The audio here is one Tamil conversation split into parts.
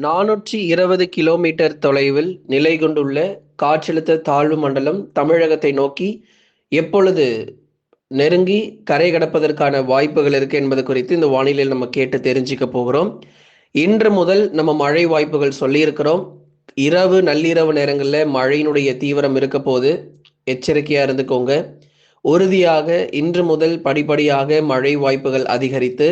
420 கிலோமீட்டர் தொலைவில் நிலை கொண்டுள்ள காற்றழுத்த தாழ்வு மண்டலம் தமிழகத்தை நோக்கி எப்பொழுது நெருங்கி கரை கடப்பதற்கான வாய்ப்புகள் இருக்கு என்பது குறித்து இந்த வானிலையில் நம்ம கேட்டு தெரிஞ்சுக்க போகிறோம். இன்று முதல் நம்ம மழை வாய்ப்புகள் சொல்லியிருக்கிறோம். இரவு நள்ளிரவு நேரங்களில் மழையினுடைய தீவிரம் இருக்க போது எச்சரிக்கையா இருந்துக்கோங்க. உறுதியாக இன்று முதல் படிப்படியாக மழை வாய்ப்புகள் அதிகரித்து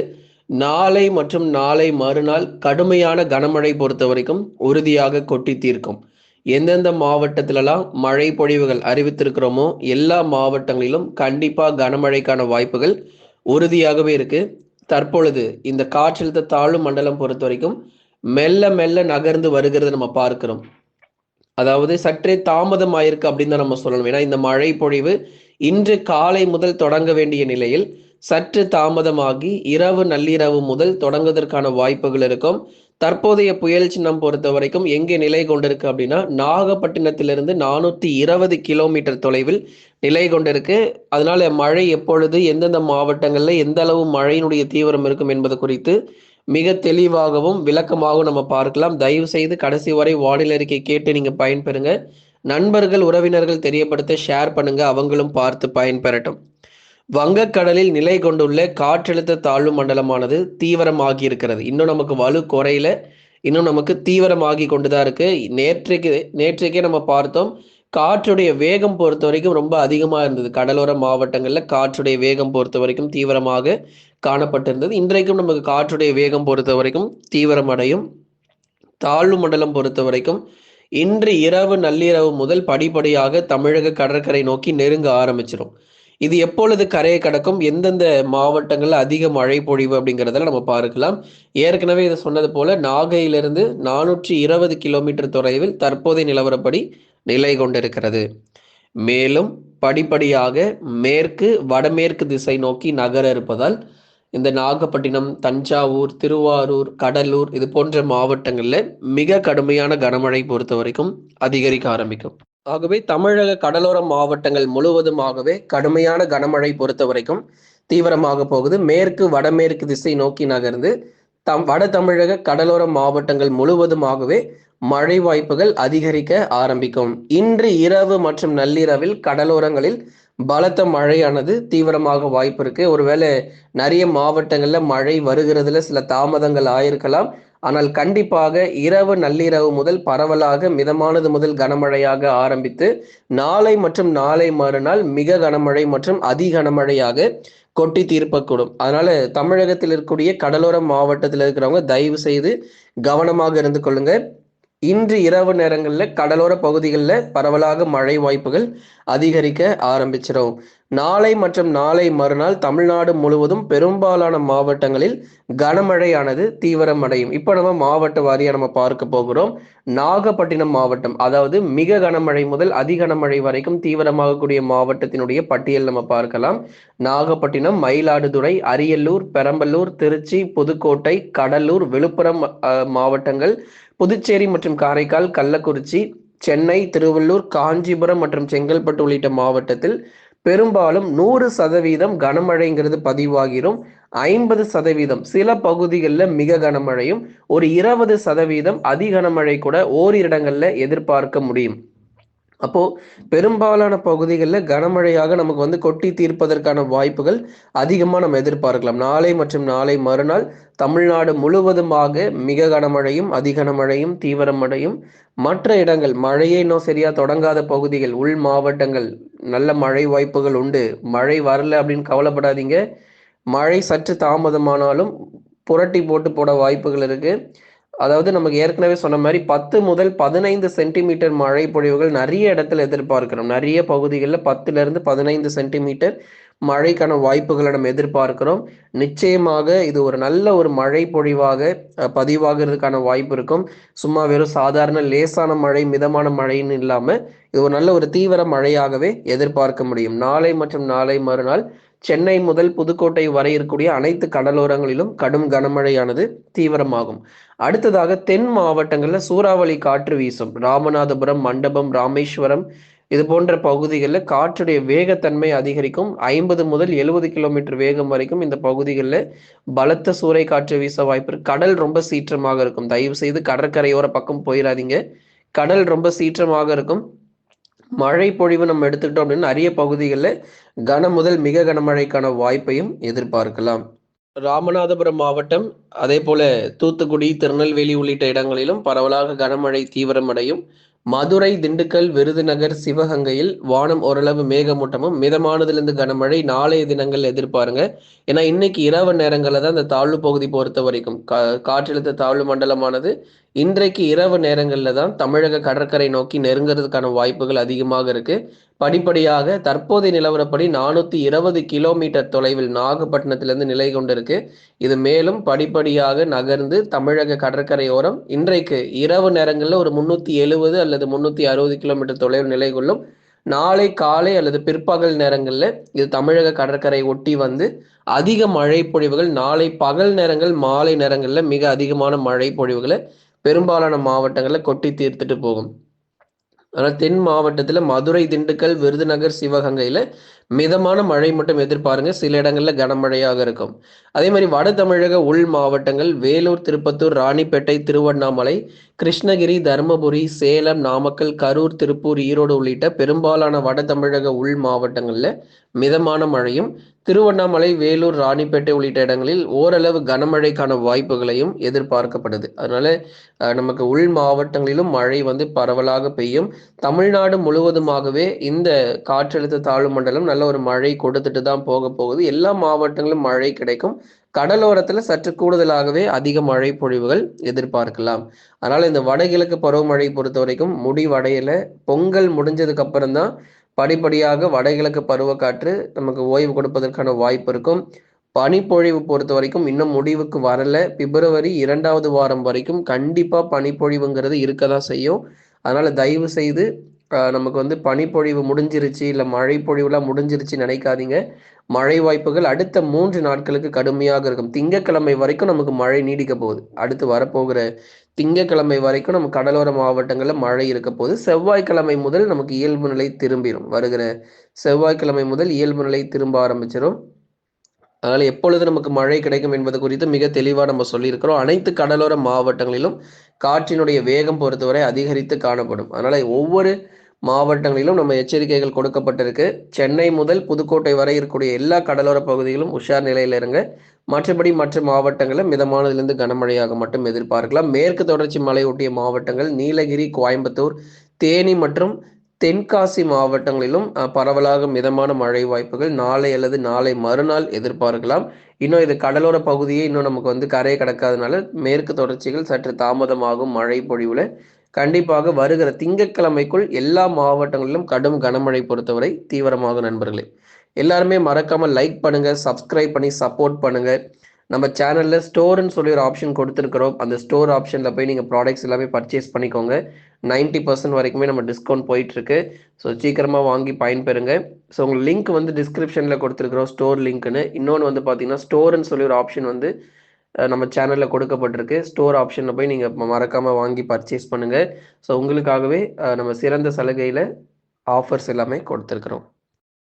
நாளை மற்றும் நாளை மறுநாள் கடுமையான கனமழை பொறுத்த வரைக்கும் உறுதியாக கொட்டி தீர்க்கும். எந்தெந்த மாவட்டத்திலலாம் மழை பொழிவுகள் அறிவித்திருக்கிறோமோ எல்லா மாவட்டங்களிலும் கண்டிப்பா கனமழைக்கான வாய்ப்புகள் உறுதியாகவே இருக்கு. தற்பொழுது இந்த காற்றழுத்த தாழ்வு மண்டலம் பொறுத்த வரைக்கும் மெல்ல மெல்ல நகர்ந்து வருகிறத நம்ம பார்க்கிறோம். அதாவது சற்றே தாமதம் ஆயிருக்கு அப்படின்னு தான் நம்ம சொல்லணும். ஏன்னா இந்த மழை பொழிவு இன்று காலை முதல் தொடங்க வேண்டிய நிலையில் சற்று தாமதமாகி இரவு நள்ளிரவு முதல் தொடங்குவதற்கான வாய்ப்புகள் இருக்கும். தற்போதைய புயல் சின்னம் பொறுத்த வரைக்கும் எங்கே நிலை கொண்டிருக்கு அப்படின்னா நாகப்பட்டினத்திலிருந்து 420 கிலோமீட்டர் தொலைவில் நிலை கொண்டிருக்கு. அதனால மழை எப்பொழுது எந்தெந்த மாவட்டங்கள்ல எந்த அளவு மழையினுடைய தீவிரம் இருக்கும் என்பது குறித்து மிக தெளிவாகவும் விளக்கமாகவும் நம்ம பார்க்கலாம். தயவு செய்து கடைசி வரை வானிலை அறிக்கை கேட்டு நீங்க பயன்பெறுங்க. நண்பர்கள் உறவினர்கள் தெரியப்படுத்த ஷேர் பண்ணுங்க, அவங்களும் பார்த்து பயன்பெறட்டும். வங்கக்கடலில் நிலை கொண்டுள்ள காற்றழுத்த தாழ்வு மண்டலமானது தீவிரமாகி இருக்கிறது. இன்னும் நமக்கு வலு குறையில, இன்னும் நமக்கு தீவிரமாகி கொண்டுதான் இருக்கு. நேற்றைக்கே நம்ம பார்த்தோம், காற்றுடைய வேகம் பொறுத்த வரைக்கும் ரொம்ப அதிகமா இருந்தது. கடலோர மாவட்டங்கள்ல காற்றுடைய வேகம் பொறுத்த வரைக்கும் தீவிரமாக காணப்பட்டிருந்தது. இன்றைக்கும் நமக்கு காற்றுடைய வேகம் பொறுத்த வரைக்கும் தீவிரமடையும். தாழ்வு மண்டலம் பொறுத்த வரைக்கும் இன்று இரவு நள்ளிரவு முதல் படிப்படியாக தமிழக கடற்கரை நோக்கி நெருங்க ஆரம்பிச்சிடும். இது எப்பொழுது கரையை கடக்கும், எந்தெந்த மாவட்டங்கள்ல அதிக மழை பொழிவு அப்படிங்கிறதெல்லாம் நம்ம பார்க்கலாம். ஏற்கனவே இதை சொன்னது போல நாகையிலிருந்து 420 கிலோமீட்டர் தொலைவில் தற்போதைய நிலவரப்படி நிலை கொண்டிருக்கிறது. மேலும் படிப்படியாக மேற்கு வடமேற்கு திசை நோக்கி நகர இருப்பதால் இந்த நாகப்பட்டினம், தஞ்சாவூர், திருவாரூர், கடலூர் இது போன்ற மாவட்டங்கள்ல மிக கடுமையான கனமழை பொறுத்த வரைக்கும் அதிகரிக்க ஆரம்பிக்கும். ஆகவே தமிழக கடலோர மாவட்டங்கள் முழுவதுமாகவே கடுமையான கனமழை பொறுத்த வரைக்கும் தீவிரமாக போகுது. மேற்கு வடமேற்கு திசை நோக்கி நகர்ந்து வட தமிழக கடலோர மாவட்டங்கள் முழுவதுமாகவே மழை வாய்ப்புகள் அதிகரிக்க ஆரம்பிக்கும். இன்று இரவு மற்றும் நள்ளிரவில் கடலோரங்களில் பலத்த மழையானது தீவிரமாக வாய்ப்பு இருக்கு. ஒருவேளை நிறைய மாவட்டங்கள்ல மழை வருகிறதுல சில தாமதங்கள் ஆயிருக்கலாம். ஆனால் கண்டிப்பாக இரவு நள்ளிரவு முதல் பரவலாக மிதமானது முதல் கனமழையாக ஆரம்பித்து நாளை மற்றும் நாளை மறுநாள் மிக கனமழை மற்றும் அதி கனமழையாக கொட்டி தீர்க்கக்கூடும். அதனால தமிழகத்தில் இருக்கக்கூடிய கடலோர மாவட்டத்தில் இருக்கிறவங்க தயவு செய்து கவனமாக இருந்து கொள்ளுங்க. இன்று இரவு நேரங்களில் கடலோர பகுதிகளில் பரவலாக மழை வாய்ப்புகள் அதிகரிக்க ஆரம்பிச்சிடும். நாளை மற்றும் நாளை மறுநாள் தமிழ்நாடு முழுவதும் பெரும்பாலான மாவட்டங்களில் கனமழையானது தீவிரமடையும். இப்போ நம்ம மாவட்ட வாரியாக நம்ம பார்க்க போகிறோம். நாகப்பட்டினம் மாவட்டம், அதாவது மிக கனமழை முதல் அதி கனமழை வரைக்கும் தீவிரமாகக்கூடிய மாவட்டத்தினுடைய பட்டியல் நம்ம பார்க்கலாம். நாகப்பட்டினம், மயிலாடுதுறை, அரியலூர், பெரம்பலூர், திருச்சி, புதுக்கோட்டை, கடலூர், விழுப்புரம் மாவட்டங்கள், புதுச்சேரி மற்றும் காரைக்கால், கள்ளக்குறிச்சி, சென்னை, திருவள்ளூர், காஞ்சிபுரம் மற்றும் செங்கல்பட்டு உள்ளிட்ட மாவட்டத்தில் பெரும்பாலும் 100% கனமழைங்கிறது பதிவாகிரும். 50% சில பகுதிகளில் மிக கனமழையும், ஒரு 20% அதி கனமழை கூட ஓரிரு இடங்கள்ல எதிர்பார்க்க முடியும். அப்போ பெரும்பாலான பகுதிகளில் கனமழையாக நமக்கு கொட்டி தீர்ப்பதற்கான வாய்ப்புகள் அதிகமாக நம்ம எதிர்பார்க்கலாம். நாளை மற்றும் நாளை மறுநாள் தமிழ்நாடு முழுவதுமாக மிக கனமழையும் அதி கனமழையும் தீவிரமடையும். மற்ற இடங்கள் மழையே இன்னும் சரியா தொடங்காத பகுதிகள், உள் மாவட்டங்கள் நல்ல மழை வாய்ப்புகள் உண்டு. மழை வரல அப்படின்னு கவலைப்படாதீங்க. மழை சற்று தாமதமானாலும் புரட்டி போட வாய்ப்புகள் இருக்கு. அதாவது நமக்கு ஏற்கனவே சொன்ன மாதிரி 10 முதல் 15 சென்டிமீட்டர் மழை பொழிவுகள் நிறைய இடத்துல எதிர்பார்க்கிறோம். நிறைய பகுதிகளில் 10 to 15 சென்டிமீட்டர் மழைக்கான வாய்ப்புகளை நம்ம எதிர்பார்க்கிறோம். நிச்சயமாக இது ஒரு நல்ல ஒரு மழை பொழிவாக பதிவாகிறதுக்கான வாய்ப்பு இருக்கும். சும்மா வெறும் சாதாரண லேசான மழை, மிதமான மழைன்னு இல்லாம இது ஒரு நல்ல ஒரு தீவிர மழையாகவே எதிர்பார்க்க முடியும். நாளை மற்றும் நாளை மறுநாள் சென்னை முதல் புதுக்கோட்டை வரை இருக்கக்கூடிய அனைத்து கடலோரங்களிலும் கடும் கனமழையானது தீவிரமாகும். அடுத்ததாக தென் மாவட்டங்கள்ல சூறாவளி காற்று வீசும். ராமநாதபுரம், மண்டபம், ராமேஸ்வரம் இது போன்ற பகுதிகளில் காற்றுடைய வேகத்தன்மை அதிகரிக்கும். 50 முதல் 70 கிலோமீட்டர் வேகம் வரைக்கும் இந்த பகுதிகளில் பலத்த சூறை காற்று வீச வாய்ப்பு இருக்கு. கடல் ரொம்ப சீற்றமாக இருக்கும். தயவு செய்து கடற்கரையோர பக்கம் போயிடாதீங்க. கடல் ரொம்ப சீற்றமாக இருக்கும். மழை பொழிவு நம்ம எடுத்துக்கிட்டோம் அப்படின்னு நிறைய பகுதிகளில் கன முதல் மிக கனமழைக்கான வாய்ப்பையும் எதிர்பார்க்கலாம். ராமநாதபுரம் மாவட்டம், அதே போல தூத்துக்குடி, திருநெல்வேலி உள்ளிட்ட இடங்களிலும் பரவலாக கனமழை தீவிரமடையும். மதுரை, திண்டுக்கல், விருதுநகர், சிவகங்கையில் வானம் ஓரளவு மேகமூட்டமும் மிதமானதிலிருந்து கனமழை நாளைய தினங்கள் எதிர்பாருங்க. ஏன்னா இன்னைக்கு இரவு நேரங்களில் தான் இந்த தாழ்வு பகுதி பொறுத்த வரைக்கும் காற்றழுத்த தாழ்வு மண்டலமானது இன்றைக்கு இரவு நேரங்களில் தான் தமிழக கடற்கரை நோக்கி நெருங்கிறதுக்கான வாய்ப்புகள் அதிகமாக இருக்கு. படிப்படியாக தற்போதைய நிலவரப்படி 420 கிலோமீட்டர் தொலைவில் நாகப்பட்டினத்திலிருந்து நிலை கொண்டிருக்கு. இது மேலும் படிப்படியாக நகர்ந்து தமிழக கடற்கரையோரம் இன்றைக்கு இரவு நேரங்களில் ஒரு 370 அல்லது 360 கிலோமீட்டர் தொலைவில் நிலை கொள்ளும். நாளை காலை அல்லது பிற்பகல் நேரங்களில் இது தமிழக கடற்கரை ஒட்டி வந்து அதிக மழை பொழிவுகள், நாளை பகல் நேரங்கள் மாலை நேரங்களில் மிக அதிகமான மழை பொழிவுகளை பெரும்பாலான மாவட்டங்களில் கொட்டி தீர்த்துட்டு போகும். ஆனால் தென் மாவட்டத்தில் மதுரை, திண்டுக்கல், விருதுநகர், சிவகங்கையில் மிதமான மழை மட்டும் எதிர்பாருங்க. சில இடங்களில் கனமழையாக இருக்கும். அதே மாதிரி வட தமிழக உள் மாவட்டங்கள் வேலூர், திருப்பத்தூர், ராணிப்பேட்டை, திருவண்ணாமலை, கிருஷ்ணகிரி, தருமபுரி, சேலம், நாமக்கல், கரூர், திருப்பூர், ஈரோடு உள்ளிட்ட பெரும்பாலான வட தமிழக உள் மாவட்டங்களில் மிதமான மழையும், திருவண்ணாமலை, வேலூர், ராணிப்பேட்டை உள்ளிட்ட இடங்களில் ஓரளவு கனமழைக்கான வாய்ப்புகளையும் எதிர்பார்க்கப்படுது. அதனால நமக்கு உள் மாவட்டங்களிலும் மழை வந்து பரவலாக பெய்யும். தமிழ்நாடு முழுவதுமாகவே இந்த காற்றழுத்த தாழ்வு மண்டலம் நல்ல ஒரு மழை கொடுத்துட்டு தான் போக போகுது. எல்லா மாவட்டங்களிலும் மழை கிடைக்கும். கடலோரத்துல சற்று கூடுதலாகவே அதிக மழை பொழிவுகள் எதிர்பார்க்கலாம். அதனால இந்த வடகிழக்கு பருவமழை பொறுத்த வரைக்கும் முடிவடையல. பொங்கல் முடிஞ்சதுக்கு அப்புறம் தான் படிப்படியாக வடகிழக்கு பருவக்காற்று நமக்கு ஓய்வு கொடுப்பதற்கான வாய்ப்பு இருக்கும். பனிப்பொழிவு பொறுத்த வரைக்கும் இன்னும் முடிவுக்கு வரல. பிப்ரவரி 2வது வாரம் வரைக்கும் கண்டிப்பா பனிப்பொழிவுங்கிறது இருக்க தான் செய்யும். அதனால தயவு செய்து நமக்கு வந்து பனிப்பொழிவு முடிஞ்சிருச்சு, இல்லை மழை பொழிவுலாம் முடிஞ்சிருச்சு நினைக்காதீங்க. மழை வாய்ப்புகள் அடுத்த 3 நாட்களுக்கு கடுமையாக இருக்கும். திங்கட்கிழமை வரைக்கும் நமக்கு மழை நீடிக்க போகுது. அடுத்து வரப்போகிற திங்கட்கிழமை வரைக்கும் நம்ம கடலோர மாவட்டங்களில் மழை இருக்க போகுது. செவ்வாய்க்கிழமை முதல் நமக்கு இயல்பு நிலை திரும்பிடும். வருகிற செவ்வாய்க்கிழமை முதல் இயல்பு நிலை திரும்ப ஆரம்பிச்சிடும். அதனால் எப்பொழுது நமக்கு மழை கிடைக்கும் என்பது குறித்து மிக தெளிவாக நம்ம சொல்லியிருக்கிறோம். அனைத்து கடலோர மாவட்டங்களிலும் காற்றினுடைய வேகம் பொறுத்தவரை அதிகரித்து காணப்படும். அதனால் ஒவ்வொரு மாவட்டங்களிலும் நம்ம எச்சரிக்கைகள் கொடுக்கப்பட்டிருக்கு. சென்னை முதல் புதுக்கோட்டை வரை இருக்கக்கூடிய எல்லா கடலோர பகுதிகளும் உஷார் நிலையில் இருங்க. மற்றபடி மற்ற மாவட்டங்களில் மிதமானதிலிருந்து கனமழையாக மட்டும் எதிர்பார்க்கலாம். மேற்கு தொடர்ச்சி மலை ஒட்டிய மாவட்டங்கள் நீலகிரி, கோயம்புத்தூர், தேனி மற்றும் தென்காசி மாவட்டங்களிலும் பரவலாக மிதமான மழை வாய்ப்புகள் நாளை அல்லது நாளை மறுநாள் எதிர்பார்க்கலாம். இன்னும் இது கடலோர பகுதியே இன்னும் நமக்கு வந்து கரையை கடக்காதனால மேற்கு தொடர்ச்சிகள் சற்று தாமதமாகும் மழை பொழிவுல. கண்டிப்பாக வருகிற திங்கட்கிழமைக்குள் எல்லா மாவட்டங்களிலும் கடும் கனமழை பொறுத்தவரை தீவிரமாக நண்பர்களே. எல்லாருமே மறக்காம லைக் பண்ணுங்க, சப்ஸ்கிரைப் பண்ணி சப்போர்ட் பண்ணுங்க. நம்ம சேனல்ல ஸ்டோர்னு சொல்லி ஒரு ஆப்ஷன் கொடுத்துருக்கிறோம். அந்த ஸ்டோர் ஆப்ஷன்ல போய் நீங்க ப்ராடக்ட்ஸ் எல்லாமே பர்ச்சேஸ் பண்ணிக்கோங்க. 90% வரைக்குமே நம்ம டிஸ்கவுண்ட் போயிட்டு இருக்கு. ஸோ சீக்கிரமா வாங்கி பயன்பெறுங்க. ஸோ உங்களுக்கு லிங்க் வந்து டிஸ்கிரிப்ஷன்ல கொடுத்துருக்குறோம், ஸ்டோர் லிங்க்னு. இன்னொன்று வந்து பார்த்தீங்கன்னா ஸ்டோர்னு சொல்லி ஒரு ஆப்ஷன் வந்து நம்ம சேனலில் கொடுக்கப்பட்டிருக்கு. ஸ்டோர் ஆப்ஷனில் போய் நீங்கள் மறக்காமல் வாங்கி பர்ச்சேஸ் பண்ணுங்கள். ஸோ உங்களுக்காகவே நம்ம சிறந்த சலுகையில் ஆஃபர்ஸ் எல்லாமே கொடுத்துருக்குறோம்.